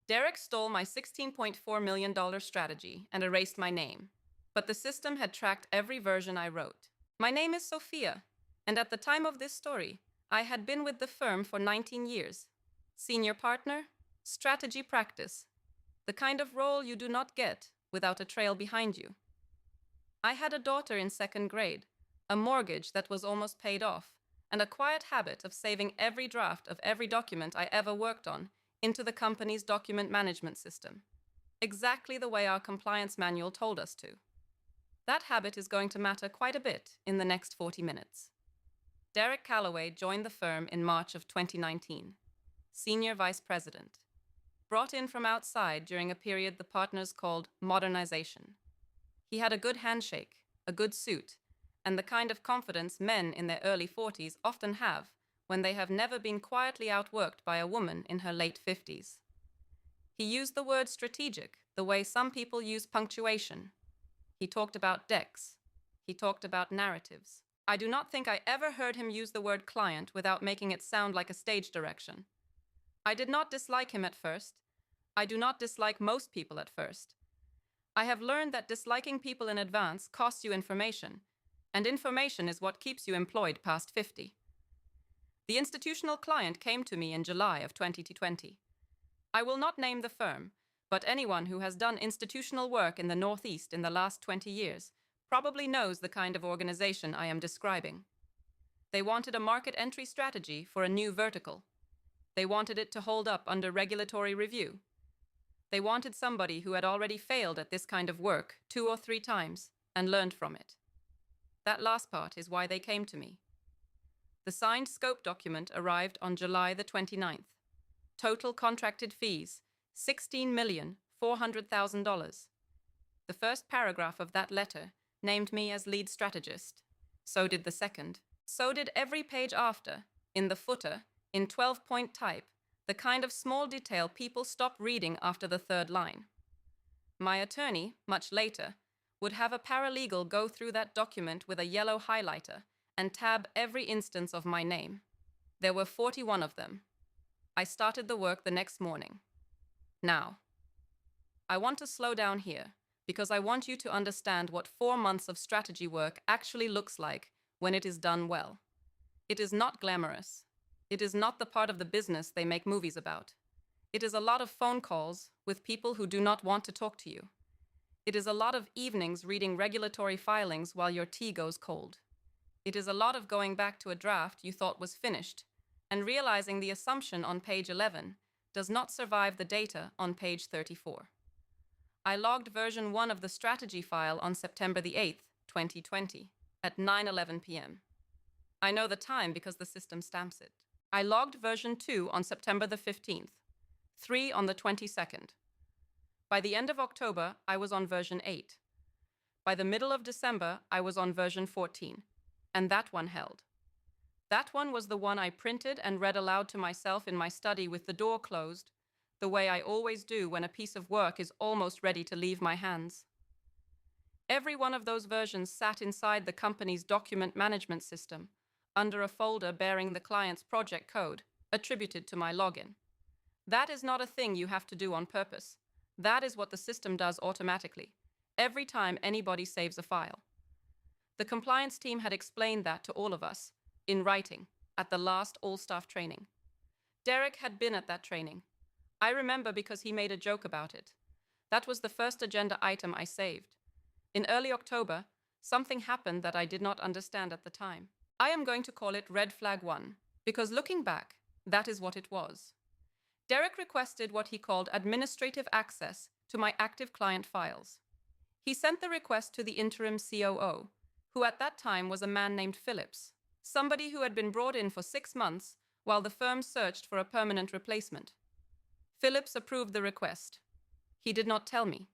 Derek stole my $16.4 million strategy and erased my name, but the system had tracked every version I wrote. My name is Sophia, and at the time of this story, I had been with the firm for 19 years. Senior partner, strategy practice, the kind of role you do not get without a trail behind you. I had a daughter in second grade, a mortgage that was almost paid off, and a quiet habit of saving every draft of every document I ever worked on into the company's document management system, exactly the way our compliance manual told us to. That habit is going to matter quite a bit in the next 40 minutes. Derek Calloway joined the firm in March of 2019, Senior Vice President, brought in from outside during a period the partners called modernization. He had a good handshake, a good suit, and the kind of confidence men in their early 40s often have when they have never been quietly outworked by a woman in her late 50s. He used the word strategic the way some people use punctuation. He talked about decks. He talked about narratives. I do not think I ever heard him use the word client without making it sound like a stage direction. I did not dislike him at first. I do not dislike most people at first. I have learned that disliking people in advance costs you information, and information is what keeps you employed past 50. The institutional client came to me in July of 2020. I will not name the firm, but anyone who has done institutional work in the Northeast in the last 20 years probably knows the kind of organization I am describing. They wanted a market entry strategy for a new vertical. They wanted it to hold up under regulatory review. They wanted somebody who had already failed at this kind of work 2 or 3 times and learned from it. That last part is why they came to me. The signed scope document arrived on July the 29th. Total contracted fees, $16,400,000. The first paragraph of that letter named me as lead strategist. So did the second. So did every page after, in the footer, in 12-point type, the kind of small detail people stop reading after the third line. My attorney, much later, would have a paralegal go through that document with a yellow highlighter and tab every instance of my name. There were 41 of them. I started the work the next morning. Now, I want to slow down here because I want you to understand what 4 months of strategy work actually looks like when it is done well. It is not glamorous. It is not the part of the business they make movies about. It is a lot of phone calls with people who do not want to talk to you. It is a lot of evenings reading regulatory filings while your tea goes cold. It is a lot of going back to a draft you thought was finished and realizing the assumption on page 11 does not survive the data on page 34. I logged version 1 of the strategy file on September the 8th, 2020, at 9:11 p.m. I know the time because the system stamps it. I logged version 2 on September the 15th, 3 on the 22nd. By the end of October, I was on version 8. By the middle of December, I was on version 14, and that one held. That one was the one I printed and read aloud to myself in my study with the door closed, the way I always do when a piece of work is almost ready to leave my hands. Every one of those versions sat inside the company's document management system, under a folder bearing the client's project code, attributed to my login. That is not a thing you have to do on purpose. That is what the system does automatically, every time anybody saves a file. The compliance team had explained that to all of us, in writing, at the last all-staff training. Derek had been at that training. I remember because he made a joke about it. That was the first agenda item I saved. In early October, something happened that I did not understand at the time. I am going to call it Red Flag 1, because looking back, that is what it was. Derek requested what he called administrative access to my active client files. He sent the request to the interim COO, who at that time was a man named Phillips, somebody who had been brought in for 6 months while the firm searched for a permanent replacement. Phillips approved the request. He did not tell me.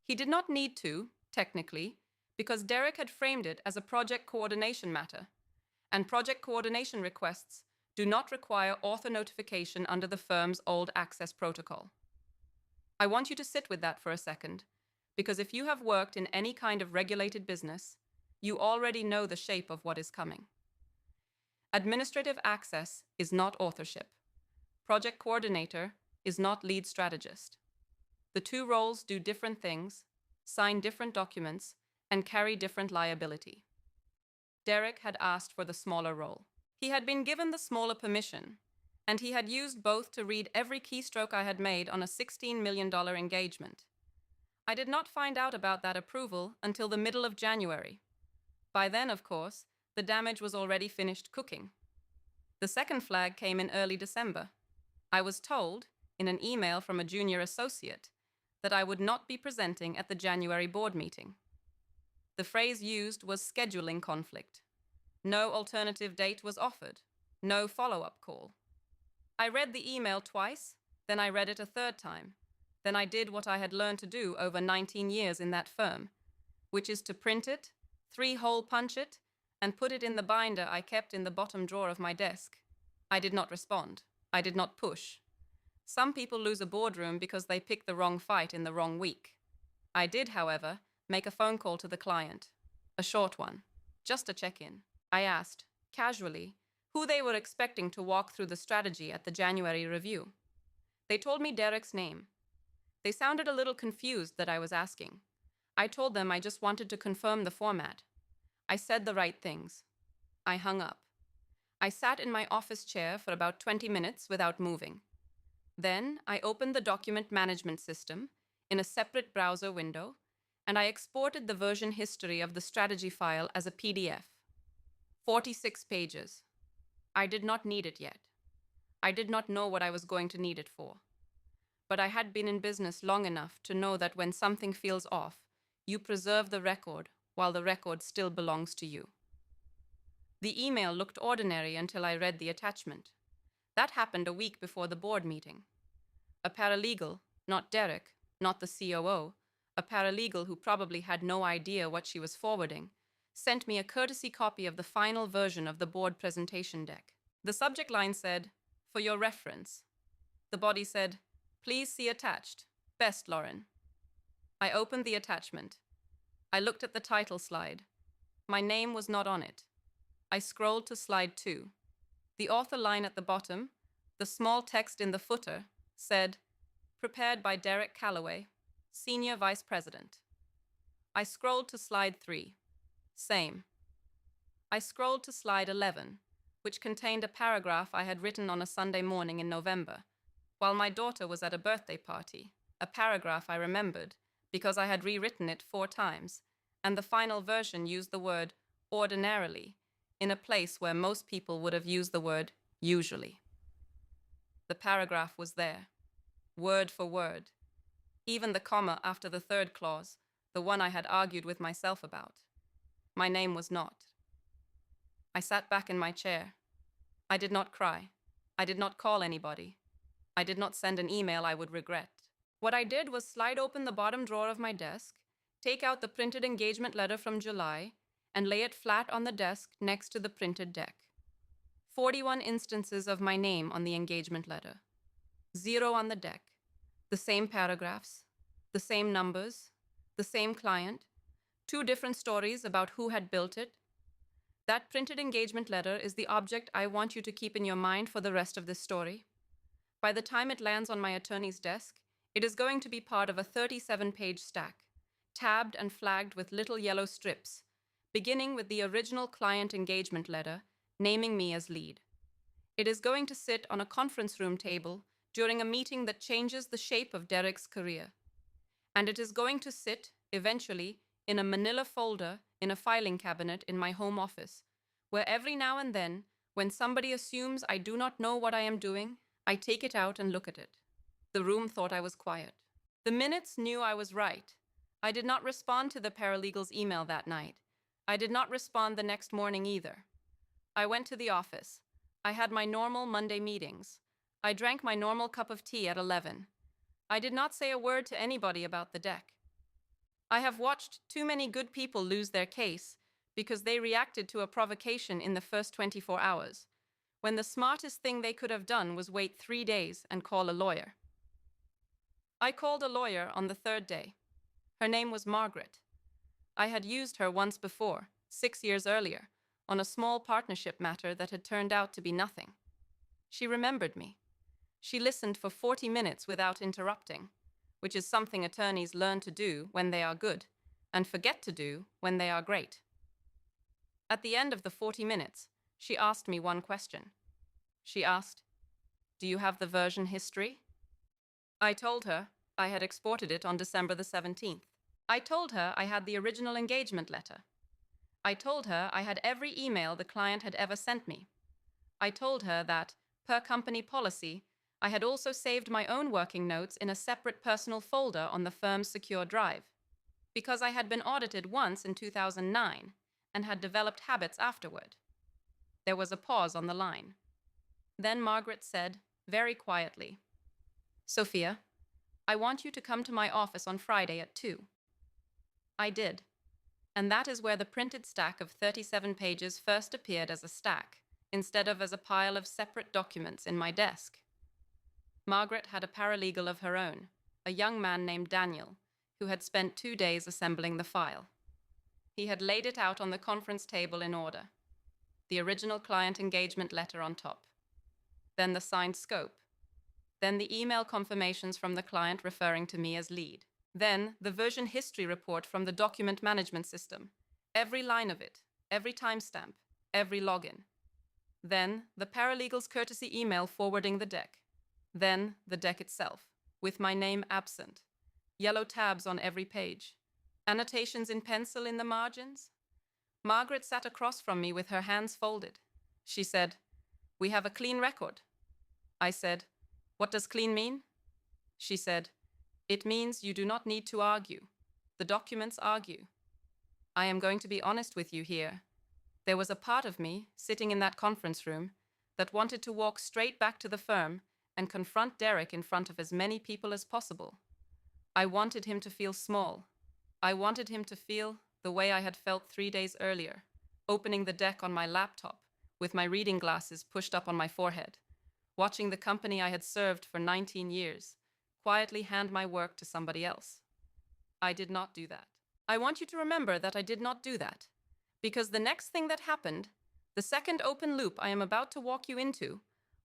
He did not need to, technically, because Derek had framed it as a project coordination matter, and project coordination requests do not require author notification under the firm's old access protocol. I want you to sit with that for a second, because if you have worked in any kind of regulated business, you already know the shape of what is coming. Administrative access is not authorship. Project coordinator is not lead strategist. The two roles do different things, sign different documents, and carry different liability. Derek had asked for the smaller role. He had been given the smaller permission, and he had used both to read every keystroke I had made on a $16 million engagement. I did not find out about that approval until the middle of January. By then, of course, the damage was already finished cooking. The second flag came in early December. I was told, in an email from a junior associate, that I would not be presenting at the January board meeting. The phrase used was scheduling conflict. No alternative date was offered. No follow-up call. I read the email twice, then I read it a third time. Then I did what I had learned to do over 19 years in that firm, which is to print it, 3-hole punch it, and put it in the binder I kept in the bottom drawer of my desk. I did not respond. I did not push. Some people lose a boardroom because they pick the wrong fight in the wrong week. I did, however, make a phone call to the client. A short one. Just a check-in. I asked, casually, who they were expecting to walk through the strategy at the January review. They told me Derek's name. They sounded a little confused that I was asking. I told them I just wanted to confirm the format. I said the right things. I hung up. I sat in my office chair for about 20 minutes without moving. Then I opened the document management system in a separate browser window, and I exported the version history of the strategy file as a PDF. 46 pages. I did not need it yet. I did not know what I was going to need it for. But I had been in business long enough to know that when something feels off, you preserve the record while the record still belongs to you. The email looked ordinary until I read the attachment. That happened a week before the board meeting. A paralegal, not Derek, not the COO, a paralegal who probably had no idea what she was forwarding, sent me a courtesy copy of the final version of the board presentation deck. The subject line said, "For your reference." The body said, "Please see attached. Best, Lauren." I opened the attachment. I looked at the title slide. My name was not on it. I scrolled to slide 2. The author line at the bottom, the small text in the footer, said, "Prepared by Derek Calloway, Senior Vice President." I scrolled to slide 3. Same. I scrolled to slide 11, which contained a paragraph I had written on a Sunday morning in November, while my daughter was at a birthday party, a paragraph I remembered because I had rewritten it 4 times, and the final version used the word ordinarily in a place where most people would have used the word usually. The paragraph was there, word for word, even the comma after the third clause, the one I had argued with myself about. My name was not. I sat back in my chair. I did not cry. I did not call anybody. I did not send an email I would regret. What I did was slide open the bottom drawer of my desk, take out the printed engagement letter from July, and lay it flat on the desk next to the printed deck. 41 instances of my name on the engagement letter. 0 on the deck. The same paragraphs, the same numbers, the same client, 2 different stories about who had built it. That printed engagement letter is the object I want you to keep in your mind for the rest of this story. By the time it lands on my attorney's desk, it is going to be part of a 37-page stack, tabbed and flagged with little yellow strips, beginning with the original client engagement letter, naming me as lead. It is going to sit on a conference room table during a meeting that changes the shape of Derek's career. And it is going to sit, eventually, in a manila folder in a filing cabinet in my home office, where every now and then, when somebody assumes I do not know what I am doing, I take it out and look at it. The room thought I was quiet. The minutes knew I was right. I did not respond to the paralegal's email that night. I did not respond the next morning either. I went to the office. I had my normal Monday meetings. I drank my normal cup of tea at 11. I did not say a word to anybody about the deck. I have watched too many good people lose their case because they reacted to a provocation in the first 24 hours, when the smartest thing they could have done was wait 3 days and call a lawyer. I called a lawyer on the 3rd day. Her name was Margaret. I had used her once before, 6 years earlier, on a small partnership matter that had turned out to be nothing. She remembered me. She listened for 40 minutes without interrupting, which is something attorneys learn to do when they are good and forget to do when they are great. At the end of the 40 minutes, she asked me one question. She asked, "Do you have the version history?" I told her I had exported it on December the 17th. I told her I had the original engagement letter. I told her I had every email the client had ever sent me. I told her that, per company policy, I had also saved my own working notes in a separate personal folder on the firm's secure drive, because I had been audited once in 2009 and had developed habits afterward. There was a pause on the line. Then Margaret said, very quietly, "Sophia, I want you to come to my office on Friday at 2. I did, and that is where the printed stack of 37 pages first appeared as a stack, instead of as a pile of separate documents in my desk. Margaret had a paralegal of her own, a young man named Daniel, who had spent 2 days assembling the file. He had laid it out on the conference table in order. The original client engagement letter on top. Then the signed scope. Then the email confirmations from the client referring to me as lead. Then the version history report from the document management system. Every line of it, every timestamp, every login. Then the paralegal's courtesy email forwarding the deck. Then the deck itself, with my name absent. Yellow tabs on every page. Annotations in pencil in the margins. Margaret sat across from me with her hands folded. She said, "We have a clean record." I said, "What does clean mean?" She said, "It means you do not need to argue. The documents argue." I am going to be honest with you here. There was a part of me, sitting in that conference room, that wanted to walk straight back to the firm and confront Derek in front of as many people as possible. I wanted him to feel small. I wanted him to feel the way I had felt 3 days earlier, opening the deck on my laptop, with my reading glasses pushed up on my forehead, watching the company I had served for 19 years, quietly hand my work to somebody else. I did not do that. I want you to remember that I did not do that, because the next thing that happened, the second open loop I am about to walk you into,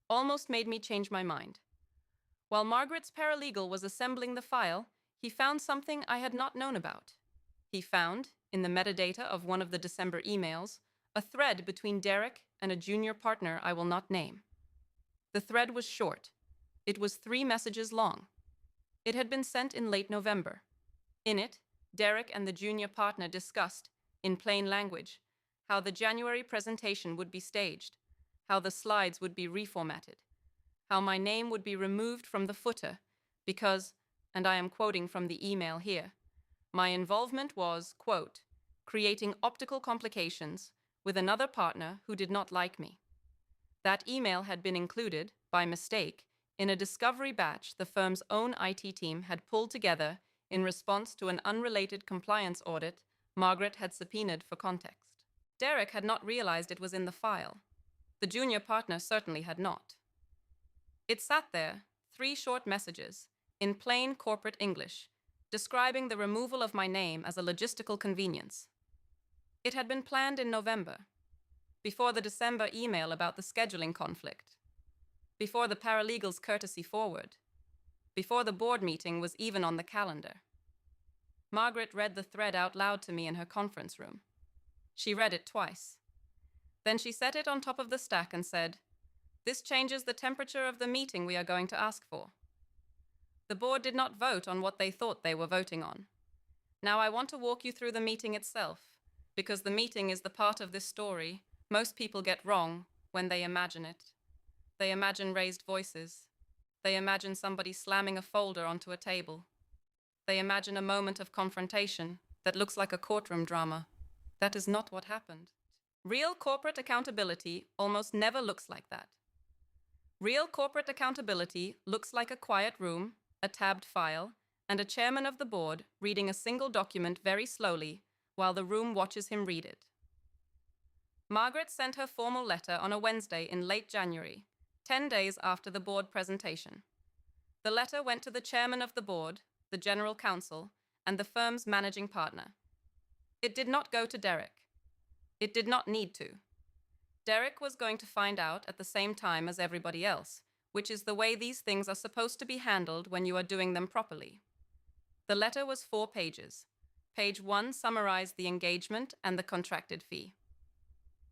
almost made me change my mind. While Margaret's paralegal was assembling the file, he found something I had not known about. He found, in the metadata of one of the December emails, a thread between Derek and a junior partner I will not name. The thread was short. It was 3 messages long. It had been sent in late November. In it, Derek and the junior partner discussed, in plain language, how the January presentation would be staged, how the slides would be reformatted, how my name would be removed from the footer because, and I am quoting from the email here, my involvement was, quote, creating optical complications with another partner who did not like me. That email had been included, by mistake, in a discovery batch the firm's own IT team had pulled together in response to an unrelated compliance audit Margaret had subpoenaed for context. Derek had not realized it was in the file. The junior partner certainly had not. It sat there, 3 short messages, in plain corporate English, describing the removal of my name as a logistical convenience. It had been planned in November, before the December email about the scheduling conflict, before the paralegal's courtesy forward, before the board meeting was even on the calendar. Margaret read the thread out loud to me in her conference room. She read it twice. Then she set it on top of the stack and said, "This changes the temperature of the meeting we are going to ask for." The board did not vote on what they thought they were voting on. Now I want to walk you through the meeting itself, because the meeting is the part of this story most people get wrong when they imagine it. They imagine raised voices. They imagine somebody slamming a folder onto a table. They imagine a moment of confrontation that looks like a courtroom drama. That is not what happened. Real corporate accountability almost never looks like that. Real corporate accountability looks like a quiet room, a tabbed file, and a chairman of the board reading a single document very slowly while the room watches him read it. Margaret sent her formal letter on a Wednesday in late January, 10 days after the board presentation. The letter went to the chairman of the board, the general counsel, and the firm's managing partner. It did not go to Derek. It did not need to. Derek was going to find out at the same time as everybody else, which is the way these things are supposed to be handled when you are doing them properly. The letter was 4 pages. Page 1 summarized the engagement and the contracted fee.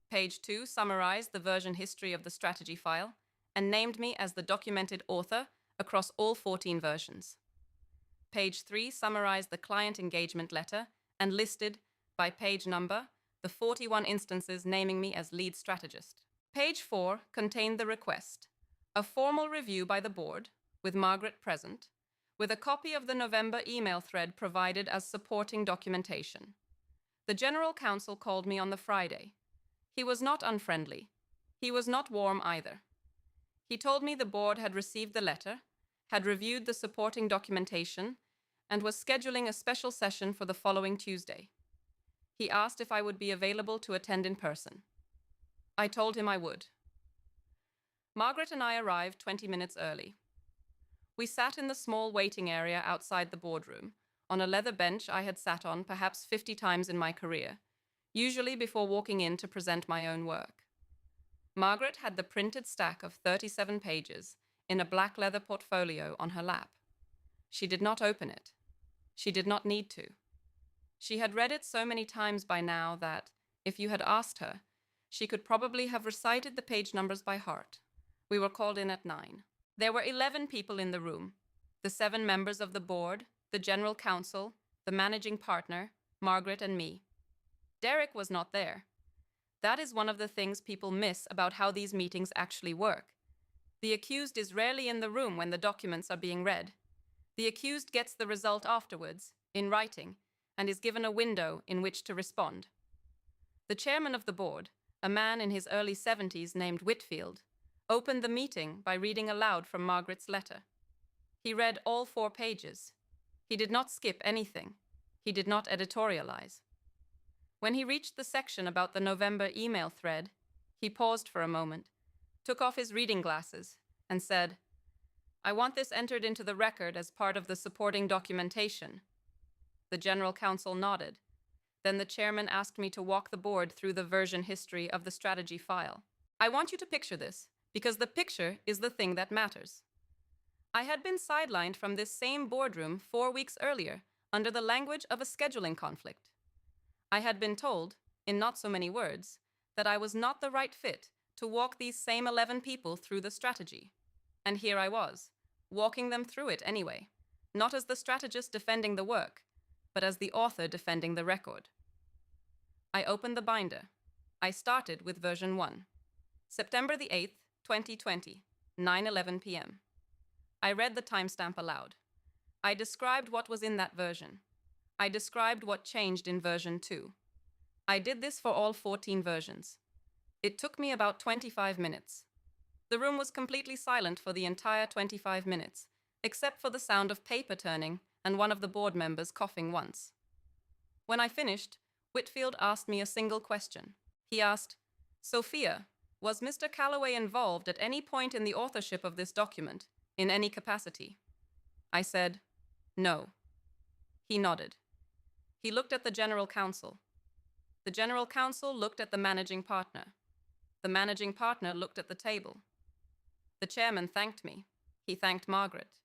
Page 2 summarized the version history of the strategy file and named me as the documented author across all 14 versions. Page 3 summarized the client engagement letter and listed, by page number, the 41 instances naming me as lead strategist. Page 4 contained the request, a formal review by the board, with Margaret present, with a copy of the November email thread provided as supporting documentation. The General Counsel called me on the Friday. He was not unfriendly. He was not warm either. He told me the board had received the letter, had reviewed the supporting documentation, and was scheduling a special session for the following Tuesday. He asked if I would be available to attend in person. I told him I would. Margaret and I arrived 20 minutes early. We sat in the small waiting area outside the boardroom, on a leather bench I had sat on perhaps 50 times in my career, usually before walking in to present my own work. Margaret had the printed stack of 37 pages in a black leather portfolio on her lap. She did not open it. She did not need to. She had read it so many times by now that, if you had asked her, she could probably have recited the page numbers by heart. We were called in at 9. There were 11 people in the room, the 7 members of the board, the General Counsel, the managing partner, Margaret and me. Derek was not there. That is one of the things people miss about how these meetings actually work. The accused is rarely in the room when the documents are being read. The accused gets the result afterwards, in writing, and is given a window in which to respond. The chairman of the board, a man in his early 70s named Whitfield, opened the meeting by reading aloud from Margaret's letter. He read all 4 pages. He did not skip anything. He did not editorialize. When he reached the section about the November email thread, he paused for a moment, took off his reading glasses, and said, "I want this entered into the record as part of the supporting documentation." The General Counsel nodded. Then the chairman asked me to walk the board through the version history of the strategy file. I want you to picture this, because the picture is the thing that matters. I had been sidelined from this same boardroom 4 weeks earlier under the language of a scheduling conflict. I had been told, in not so many words, that I was not the right fit to walk these same 11 people through the strategy. And here I was, walking them through it anyway, not as the strategist defending the work, but as the author defending the record. I opened the binder. I started with version 1. September the 8th, 2020, 9:11 p.m. I read the timestamp aloud. I described what was in that version. I described what changed in version 2. I did this for all 14 versions. It took me about 25 minutes. The room was completely silent for the entire 25 minutes, except for the sound of paper turning and one of the board members coughing once. When I finished, Whitfield asked me a single question. He asked, "Sophia, was Mr. Calloway involved at any point in the authorship of this document, in any capacity?" I said, "No." He nodded. He looked at the General Counsel. The General Counsel looked at the managing partner. The managing partner looked at the table. The chairman thanked me. He thanked Margaret.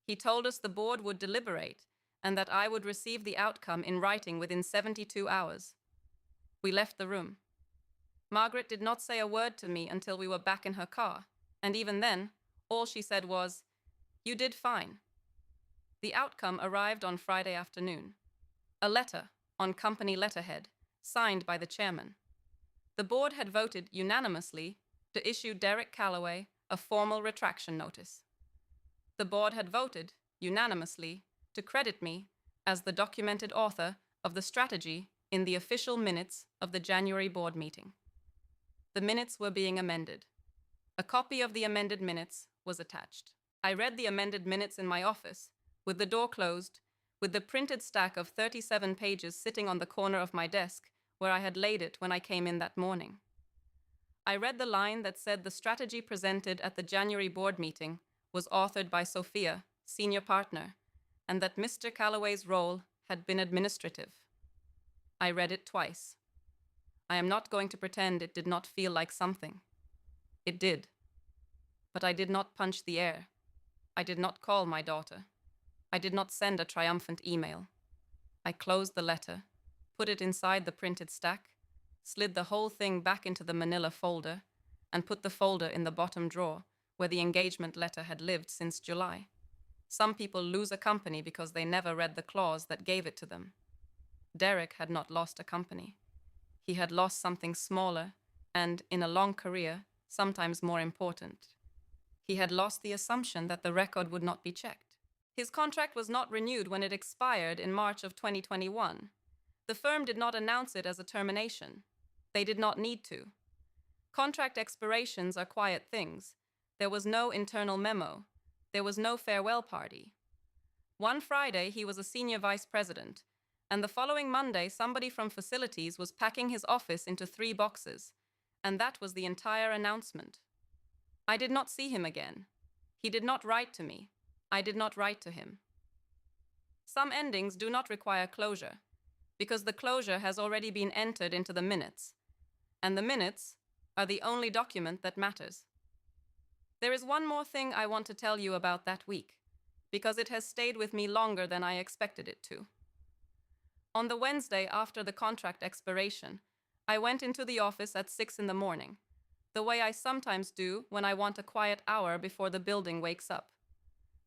He told us the board would deliberate and that I would receive the outcome in writing within 72 hours. We left the room. Margaret did not say a word to me until we were back in her car, and even then, all she said was, "You did fine." The outcome arrived on Friday afternoon. A letter, on company letterhead, signed by the chairman. The board had voted unanimously to issue Derek Calloway a formal retraction notice. The board had voted, unanimously, to credit me as the documented author of the strategy in the official minutes of the January board meeting. The minutes were being amended. A copy of the amended minutes was attached. I read the amended minutes in my office, with the door closed, with the printed stack of 37 pages sitting on the corner of my desk where I had laid it when I came in that morning. I read the line that said the strategy presented at the January board meeting was authored by Sophia, senior partner, and that Mr. Calloway's role had been administrative. I read it twice. I am not going to pretend it did not feel like something. It did. But but I did not punch the air. I did not call my daughter. I did not send a triumphant email. I closed the letter, put it inside the printed stack, slid the whole thing back into the manila folder, and put the folder in the bottom drawer where the engagement letter had lived since July. Some people lose a company because they never read the clause that gave it to them. Derek had not lost a company. He had lost something smaller and, in a long career, sometimes more important. He had lost the assumption that the record would not be checked. His contract was not renewed when it expired in March of 2021. The firm did not announce it as a termination. They did not need to. Contract expirations are quiet things. There was no internal memo. There was no farewell party. One Friday, he was a senior vice president, and the following Monday, somebody from facilities was packing his office into 3 boxes, and that was the entire announcement. I did not see him again. He did not write to me. I did not write to him. Some endings do not require closure, because the closure has already been entered into the minutes, and the minutes are the only document that matters. There is one more thing I want to tell you about that week, because it has stayed with me longer than I expected it to. On the Wednesday after the contract expiration, I went into the office at 6 in the morning, the way I sometimes do when I want a quiet hour before the building wakes up.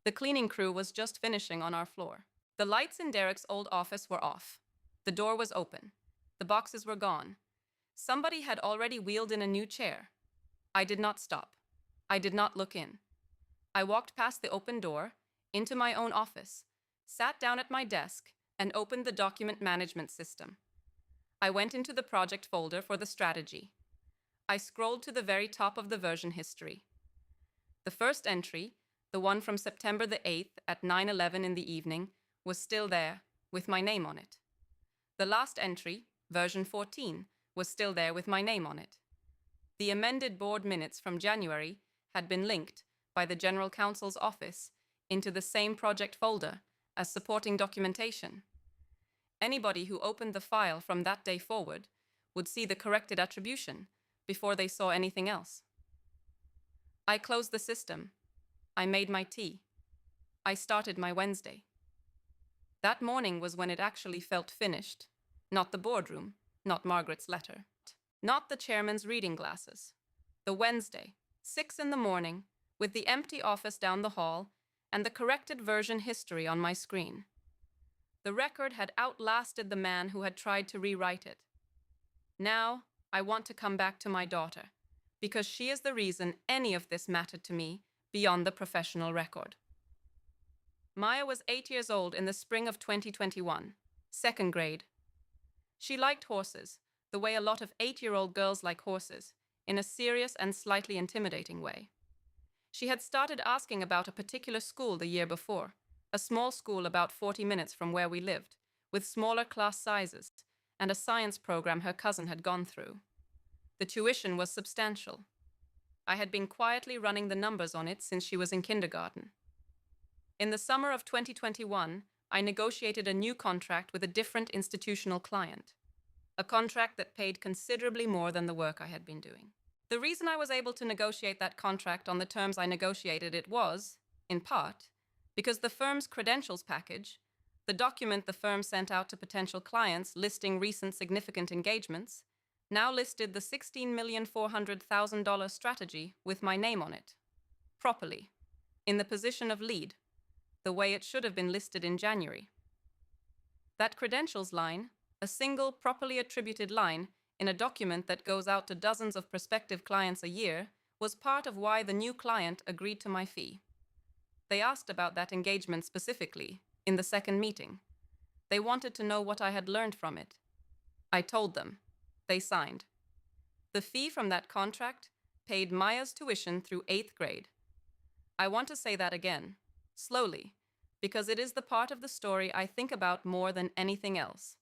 The cleaning crew was just finishing on our floor. The lights in Derek's old office were off. The door was open. The boxes were gone. Somebody had already wheeled in a new chair. I did not stop. I did not look in. I walked past the open door, into my own office, sat down at my desk, and opened the document management system. I went into the project folder for the strategy. I scrolled to the very top of the version history. The first entry, the one from September the 8th at 9:11 in the evening, was still there, with my name on it. The last entry, version 14, was still there with my name on it. The amended board minutes from January had been linked by the General Counsel's office into the same project folder as supporting documentation. Anybody who opened the file from that day forward would see the corrected attribution before they saw anything else. I closed the system. I made my tea. I started my Wednesday. That morning was when it actually felt finished. Not the boardroom, not Margaret's letter, not the chairman's reading glasses. The Wednesday, 6 in the morning, with the empty office down the hall and the corrected version history on my screen. The record had outlasted the man who had tried to rewrite it. Now, I want to come back to my daughter, because she is the reason any of this mattered to me beyond the professional record. Maya was 8 years old in the spring of 2021, 2nd grade. She liked horses, the way a lot of 8-year-old girls like horses, in a serious and slightly intimidating way. She had started asking about a particular school the year before, a small school about 40 minutes from where we lived, with smaller class sizes, and a science program her cousin had gone through. The tuition was substantial. I had been quietly running the numbers on it since she was in kindergarten. In the summer of 2021, I negotiated a new contract with a different institutional client, a contract that paid considerably more than the work I had been doing. The reason I was able to negotiate that contract on the terms I negotiated it was, in part, because the firm's credentials package, the document the firm sent out to potential clients listing recent significant engagements, now listed the $16,400,000 strategy with my name on it, properly, in the position of lead, the way it should have been listed in January. That credentials line, a single properly attributed line in a document that goes out to dozens of prospective clients a year, was part of why the new client agreed to my fee. They asked about that engagement specifically in the second meeting. They wanted to know what I had learned from it. I told them. They signed. The fee from that contract paid Maya's tuition through 8th grade. I want to say that again, slowly, because it is the part of the story I think about more than anything else.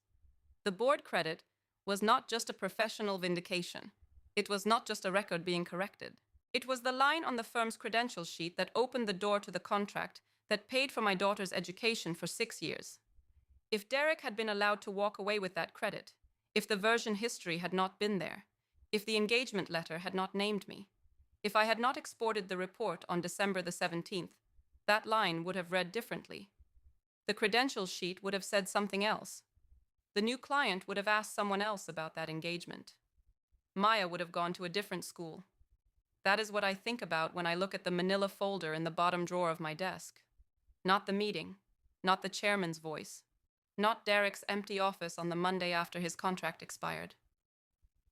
The board credit was not just a professional vindication. It was not just a record being corrected. It was the line on the firm's credentials sheet that opened the door to the contract that paid for my daughter's education for 6 years. If Derek had been allowed to walk away with that credit, if the version history had not been there, if the engagement letter had not named me, If I had not exported the report on December the 17th, that line would have read differently. The credentials sheet would have said something else. The new client would have asked someone else about that engagement. Maya would have gone to a different school. That is what I think about when I look at the manila folder in the bottom drawer of my desk. Not the meeting, not the chairman's voice, not Derek's empty office on the Monday after his contract expired.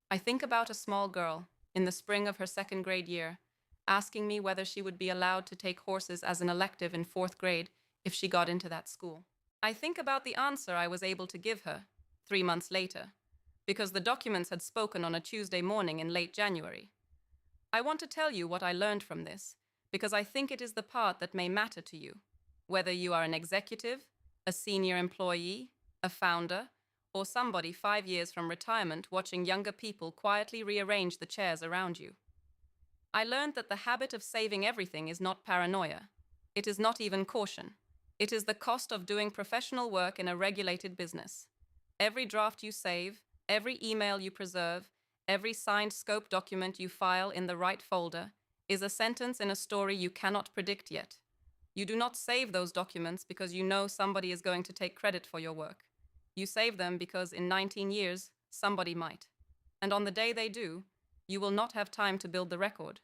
I think about a small girl, in the spring of her second grade year, asking me whether she would be allowed to take horses as an elective in fourth grade if she got into that school. I think about the answer I was able to give her 3 months later, because the documents had spoken on a Tuesday morning in late January. I want to tell you what I learned from this, because I think it is the part that may matter to you, whether you are an executive, a senior employee, a founder, or somebody 5 years from retirement watching younger people quietly rearrange the chairs around you. I learned that the habit of saving everything is not paranoia. It is not even caution. It is the cost of doing professional work in a regulated business. Every draft you save, every email you preserve, every signed scope document you file in the right folder is a sentence in a story you cannot predict yet. You do not save those documents because you know somebody is going to take credit for your work. You save them because in 19 years, somebody might. And on the day they do, you will not have time to build the record.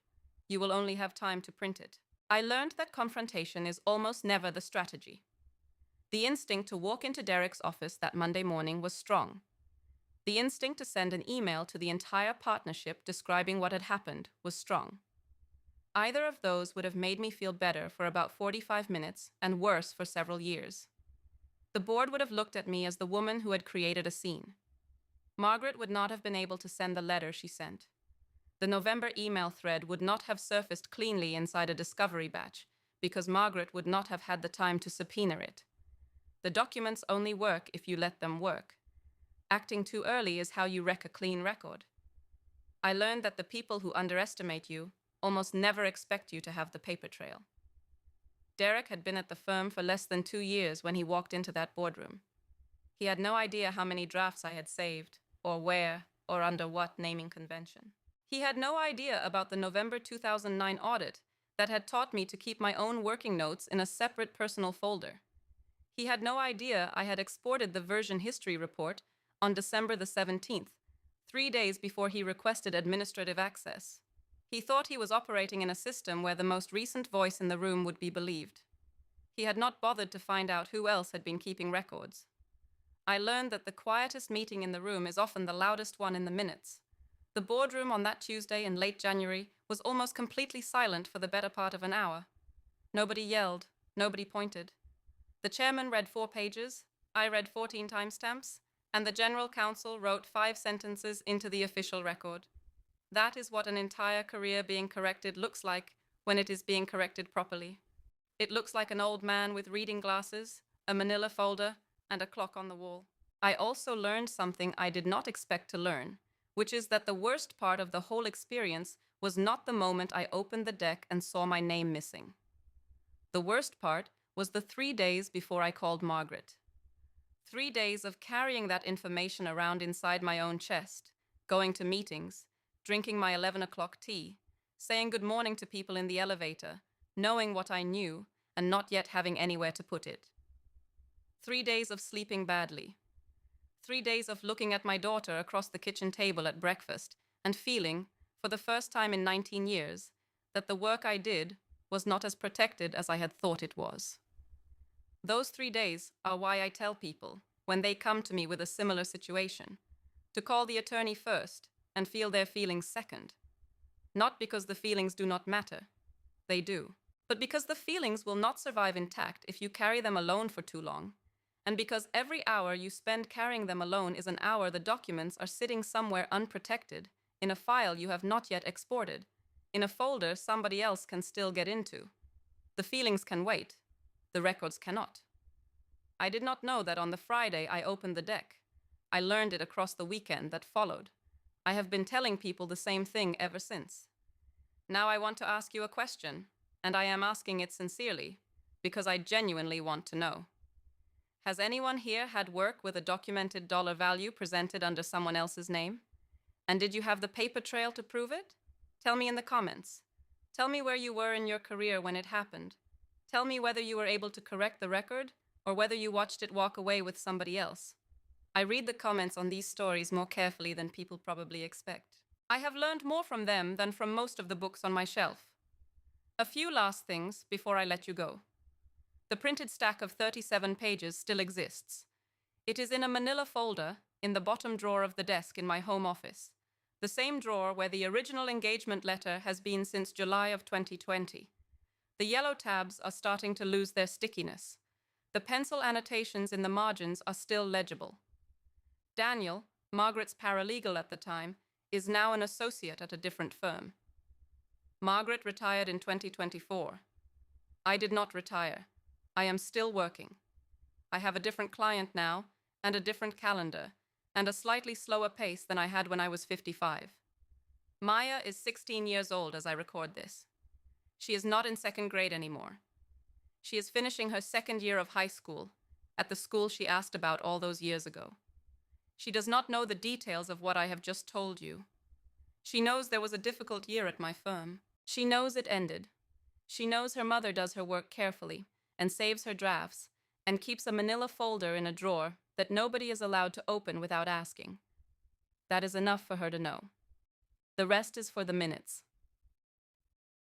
You will only have time to print it. I learned that confrontation is almost never the strategy. The instinct to walk into Derek's office that Monday morning was strong. The instinct to send an email to the entire partnership describing what had happened was strong. Either of those would have made me feel better for about 45 minutes and worse for several years. The board would have looked at me as the woman who had created a scene. Margaret would not have been able to send the letter she sent. The November email thread would not have surfaced cleanly inside a discovery batch because Margaret would not have had the time to subpoena it. The documents only work if you let them work. Acting too early is how you wreck a clean record. I learned that the people who underestimate you almost never expect you to have the paper trail. Derek had been at the firm for less than 2 years when he walked into that boardroom. He had no idea how many drafts I had saved, or where, or under what naming convention. He had no idea about the November 2009 audit that had taught me to keep my own working notes in a separate personal folder. He had no idea I had exported the version history report on December the 17th, 3 days before he requested administrative access. He thought he was operating in a system where the most recent voice in the room would be believed. He had not bothered to find out who else had been keeping records. I learned that the quietest meeting in the room is often the loudest one in the minutes. The boardroom on that Tuesday in late January was almost completely silent for the better part of an hour. Nobody yelled, nobody pointed. The chairman read 4 pages, I read 14 timestamps, and the general counsel wrote 5 sentences into the official record. That is what an entire career being corrected looks like when it is being corrected properly. It looks like an old man with reading glasses, a manila folder, and a clock on the wall. I also learned something I did not expect to learn, which is that the worst part of the whole experience was not the moment I opened the deck and saw my name missing. The worst part was the 3 days before I called Margaret. 3 days of carrying that information around inside my own chest, going to meetings, drinking my 11 o'clock tea, saying good morning to people in the elevator, knowing what I knew and not yet having anywhere to put it. 3 days of sleeping badly. 3 days of looking at my daughter across the kitchen table at breakfast and feeling, for the first time in 19 years, that the work I did was not as protected as I had thought it was. Those 3 days are why I tell people, when they come to me with a similar situation, to call the attorney first and feel their feelings second. Not because the feelings do not matter. They do. But because the feelings will not survive intact if you carry them alone for too long, and because every hour you spend carrying them alone is an hour the documents are sitting somewhere unprotected, in a file you have not yet exported, in a folder somebody else can still get into. The feelings can wait. The records cannot. I did not know that on the Friday I opened the deck. I learned it across the weekend that followed. I have been telling people the same thing ever since. Now I want to ask you a question, and I am asking it sincerely, because I genuinely want to know. Has anyone here had work with a documented dollar value presented under someone else's name? And did you have the paper trail to prove it? Tell me in the comments. Tell me where you were in your career when it happened. Tell me whether you were able to correct the record or whether you watched it walk away with somebody else. I read the comments on these stories more carefully than people probably expect. I have learned more from them than from most of the books on my shelf. A few last things before I let you go. The printed stack of 37 pages still exists. It is in a manila folder in the bottom drawer of the desk in my home office, the same drawer where the original engagement letter has been since July of 2020. The yellow tabs are starting to lose their stickiness. The pencil annotations in the margins are still legible. Daniel, Margaret's paralegal at the time, is now an associate at a different firm. Margaret retired in 2024. I did not retire. I am still working. I have a different client now, and a different calendar, and a slightly slower pace than I had when I was 55. Maya is 16 years old as I record this. She is not in second grade anymore. She is finishing her second year of high school, at the school she asked about all those years ago. She does not know the details of what I have just told you. She knows there was a difficult year at my firm. She knows it ended. She knows her mother does her work carefully and saves her drafts and keeps a manila folder in a drawer that nobody is allowed to open without asking. That is enough for her to know. The rest is for the minutes.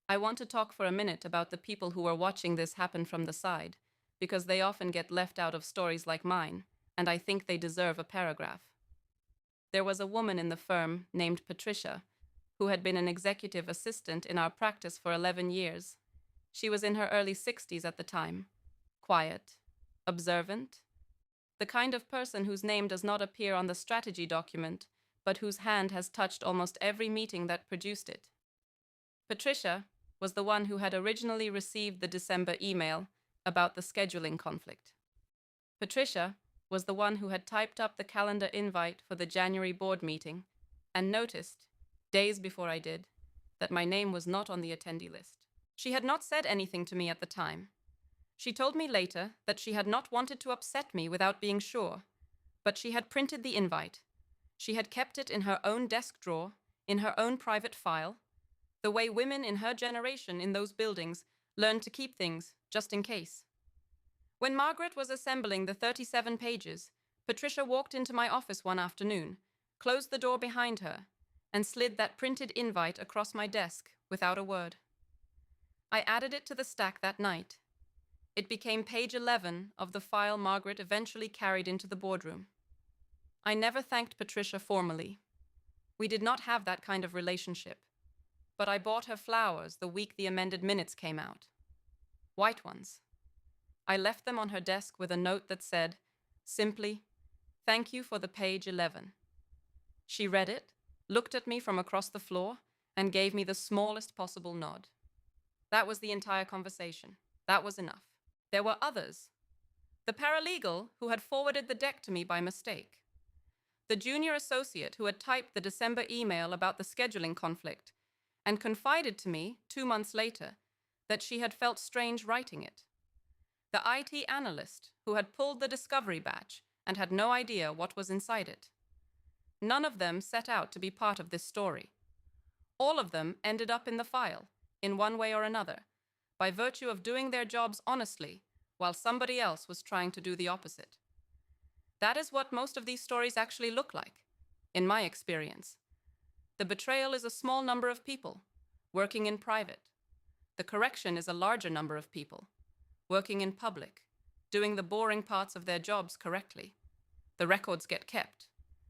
I want to talk for a minute about the people who are watching this happen from the side, because they often get left out of stories like mine, and I think they deserve a paragraph. There was a woman in the firm named Patricia, who had been an executive assistant in our practice for 11 years. She was in her early 60s at the time. Quiet, observant, the kind of person whose name does not appear on the strategy document, but whose hand has touched almost every meeting that produced it. Patricia was the one who had originally received the December email about the scheduling conflict. Patricia was the one who had typed up the calendar invite for the January board meeting and noticed, days before I did, that my name was not on the attendee list. She had not said anything to me at the time. She told me later that she had not wanted to upset me without being sure, but she had printed the invite. She had kept it in her own desk drawer, in her own private file, the way women in her generation in those buildings learned to keep things just in case. When Margaret was assembling the 37 pages, Patricia walked into my office one afternoon, closed the door behind her, and slid that printed invite across my desk without a word. I added it to the stack that night. It became page 11 of the file Margaret eventually carried into the boardroom. I never thanked Patricia formally. We did not have that kind of relationship, but I bought her flowers the week the amended minutes came out. White ones. I left them on her desk with a note that said, simply, "Thank you for the page 11. She read it, looked at me from across the floor, and gave me the smallest possible nod. That was the entire conversation. That was enough. There were others. The paralegal who had forwarded the deck to me by mistake. The junior associate who had typed the December email about the scheduling conflict and confided to me 2 months later that she had felt strange writing it. The IT analyst who had pulled the discovery batch and had no idea what was inside it. None of them set out to be part of this story. All of them ended up in the file, in one way or another, by virtue of doing their jobs honestly, while somebody else was trying to do the opposite. That is what most of these stories actually look like, in my experience. The betrayal is a small number of people, working in private. The correction is a larger number of people, working in public, doing the boring parts of their jobs correctly. The records get kept.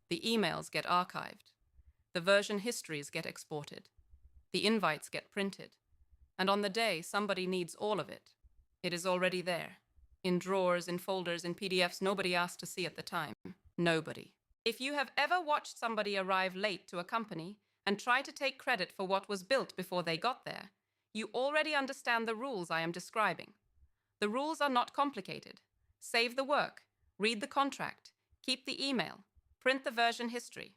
The emails get archived. The version histories get exported. The invites get printed. And on the day somebody needs all of it, it is already there. In drawers, in folders, in PDFs nobody asked to see at the time. Nobody. If you have ever watched somebody arrive late to a company and try to take credit for what was built before they got there, you already understand the rules I am describing. The rules are not complicated. Save the work, read the contract, keep the email, print the version history.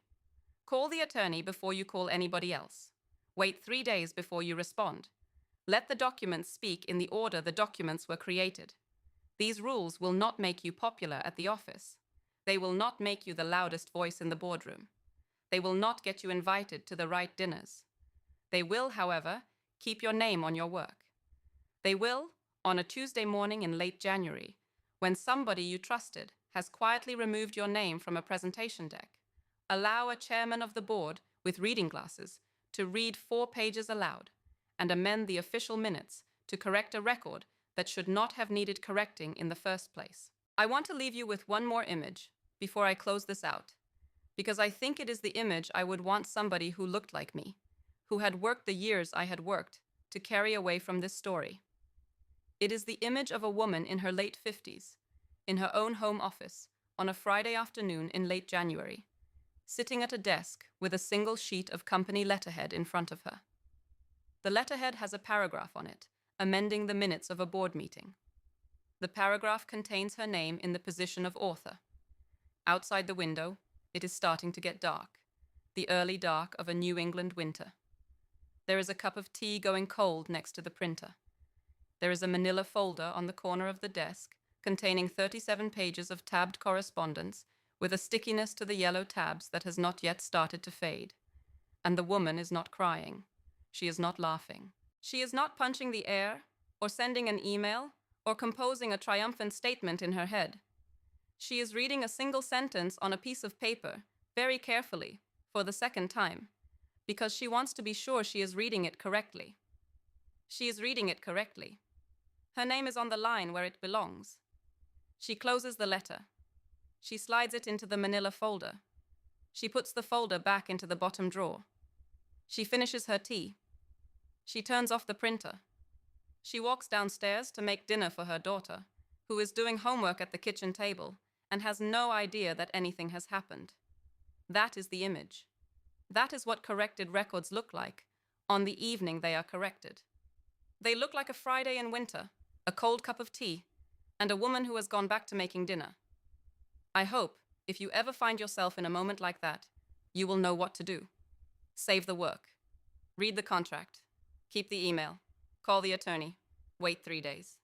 Call the attorney before you call anybody else. Wait 3 days before you respond. Let the documents speak in the order the documents were created. These rules will not make you popular at the office. They will not make you the loudest voice in the boardroom. They will not get you invited to the right dinners. They will, however, keep your name on your work. They will, on a Tuesday morning in late January, when somebody you trusted has quietly removed your name from a presentation deck, allow a chairman of the board with reading glasses to read 4 pages aloud and amend the official minutes to correct a record that should not have needed correcting in the first place. I want to leave you with one more image before I close this out, because I think it is the image I would want somebody who looked like me, who had worked the years I had worked, to carry away from this story. It is the image of a woman in her late 50s, in her own home office, on a Friday afternoon in late January, sitting at a desk with a single sheet of company letterhead in front of her. The letterhead has a paragraph on it, amending the minutes of a board meeting. The paragraph contains her name in the position of author. Outside the window, it is starting to get dark, the early dark of a New England winter. There is a cup of tea going cold next to the printer. There is a manila folder on the corner of the desk containing 37 pages of tabbed correspondence with a stickiness to the yellow tabs that has not yet started to fade. And the woman is not crying. She is not laughing. She is not punching the air, or sending an email, or composing a triumphant statement in her head. She is reading a single sentence on a piece of paper, very carefully, for the second time, because she wants to be sure she is reading it correctly. She is reading it correctly. Her name is on the line where it belongs. She closes the letter. She slides it into the manila folder. She puts the folder back into the bottom drawer. She finishes her tea. She turns off the printer. She walks downstairs to make dinner for her daughter, who is doing homework at the kitchen table and has no idea that anything has happened. That is the image. That is what corrected records look like on the evening they are corrected. They look like a Friday in winter, a cold cup of tea, and a woman who has gone back to making dinner. I hope, if you ever find yourself in a moment like that, you will know what to do. Save the work. Read the contract. Keep the email. Call the attorney. Wait 3 days.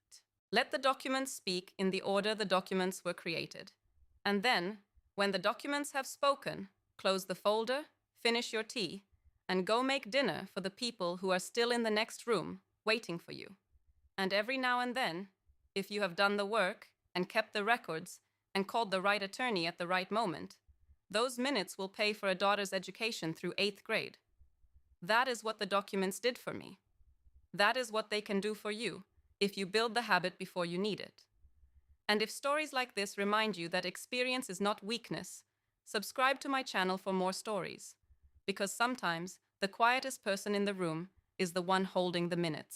Let the documents speak in the order the documents were created. And then, when the documents have spoken, close the folder, finish your tea, and go make dinner for the people who are still in the next room, waiting for you. And every now and then, if you have done the work and kept the records and called the right attorney at the right moment, those minutes will pay for a daughter's education through 8th grade. That is what the documents did for me. That is what they can do for you if you build the habit before you need it. And if stories like this remind you that experience is not weakness, subscribe to my channel for more stories, because sometimes the quietest person in the room is the one holding the minutes.